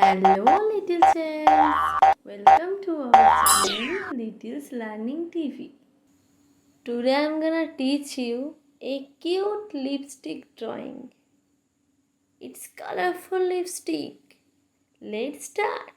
Hello, little childs. Welcome to our channel, Little's Learning TV. Today I'm gonna teach you a cute lipstick drawing. It's colorful lipstick. Let's start.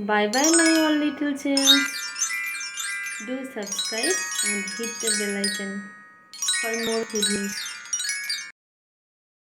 Bye bye, my all little childs. Do subscribe and hit the bell icon for more videos.